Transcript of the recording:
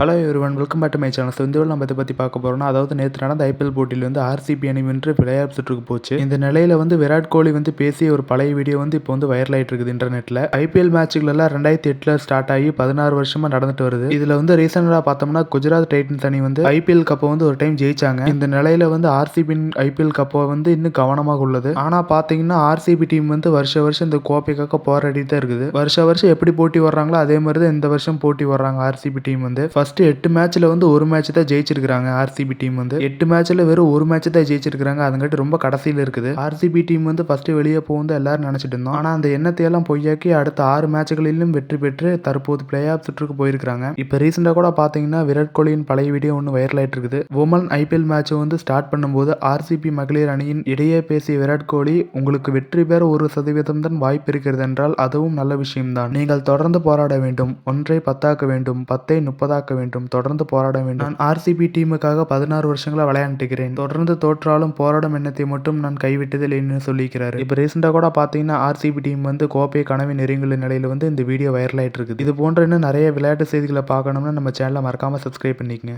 Hello everyone, welcome back to my channel. இந்த வீடியோவில் நம்ம இதை பற்றி பார்க்க போகிறோம்னா, அதாவது நேற்று நடந்த ஐபிஎல் போட்டியில் வந்து ஆர்சிபி அணி வென்று பிளே-ஆஃப் சுற்றுக்கு போச்சு. இந்த நிலையில் வந்து விராட் கோலி வந்து பேசிய ஒரு பழைய வீடியோ வந்து இப்போ வந்து வைரல் ஆகிட்டு இருக்குது இன்டர்நெட்டில். ஐபிஎல் மேட்சுகள் எல்லாம் 2008 ஸ்டார்ட் ஆகி 16 வருஷமாக நடந்துட்டு வருது. இதில் வந்து ரீசெண்டாக பார்த்தோம்னா குஜராத் டைட்டன்ஸ் அணி வந்து ஐபிஎல் கப்பை வந்து ஒரு டைம் ஜெயிச்சாங்க. இந்த நிலையில் வந்து ஆர்சிபி ஐபிஎல் கப்பை வந்து இன்னும் கவனமாக உள்ளது. ஆனால் பார்த்தீங்கன்னா ஆர்சிபி டீம் வந்து வருஷம் இந்த கோப்பைக்காக போராடிட்டு தான் இருக்குது. வருஷம் எப்படி போட்டி வர்றாங்களோ அதே மாதிரி தான் இந்த வருஷம் போட்டி வர்றாங்க. ஆர்சிபி டீம் வந்து ஃபர்ஸ்ட் 8 மேட்ச்ல வந்து ஒரு மேட்ச் தான் ஜெயிச்சிருக்காங்க. ஆர்சிபி டீம் வந்து 8 மேட்ச்ல வெறும் ஒரு மேட்ச் தான் ஜெயிச்சிருக்காங்க. அதுங்காட்டி ரொம்ப கடைசியில் இருக்குது. ஆர்சிபி டீம் வந்து ஃபர்ஸ்ட் வெளியே போகும் எல்லாரும் நினைச்சிட்டு இருந்தோம். ஆனா அந்த எண்ணத்தை எல்லாம் பொய்யாக்கி அடுத்த 6 மேட்ச்களிலும் வெற்றி பெற்று தற்போது பிளே-ஆஃப் சுற்றுக்கு போயிருக்காங்க. இப்போ ரீசெண்டா கூட பாத்தீங்கன்னா விராட் கோலியின் பழைய வீடியோ ஒன்று வைரல் ஆயிட்டு இருக்குது. உமன் ஐபிஎல் மேட்ச் வந்து ஸ்டார்ட் பண்ணும்போது ஆர்சிபி மகளிர் அணியின் இடையே பேசிய விராட் கோலி, உங்களுக்கு வெற்றி பெற 1% தான் வாய்ப்பு இருக்கிறது என்றால் அதுவும் நல்ல விஷயம்தான். நீங்கள் தொடர்ந்து போராட வேண்டும். 1ஐ 10ஆக்க வேண்டும். 10ஐ 30ஆக்க வேண்டும். தொடர்ந்து போராட வேண்டும். நான் ஆர்சிபி டீமுக்காக 16 வருஷங்களா விளையாண்டுகிறேன். தொடர்ந்து தோற்றாலும் போராடும் எண்ணத்தை மட்டும் நான் கைவிட்டதில் என்ன சொல்லிக்கிறாரு. இப்போ ரீசெண்டா கூட பாத்தீங்கன்னா ஆர்சிபி டீம் வந்து கோப்பை கனவு நெருங்குள்ள நிலையில வந்து இந்த வீடியோ வைரல் ஆயிட்டு இருக்குது. இது போன்ற இன்னும் நிறைய விளையாட்டு செய்திகளை பார்க்கணும்னா நம்ம சேனலை மறக்காம சப்ஸ்கிரைப் பண்ணிக்கங்க.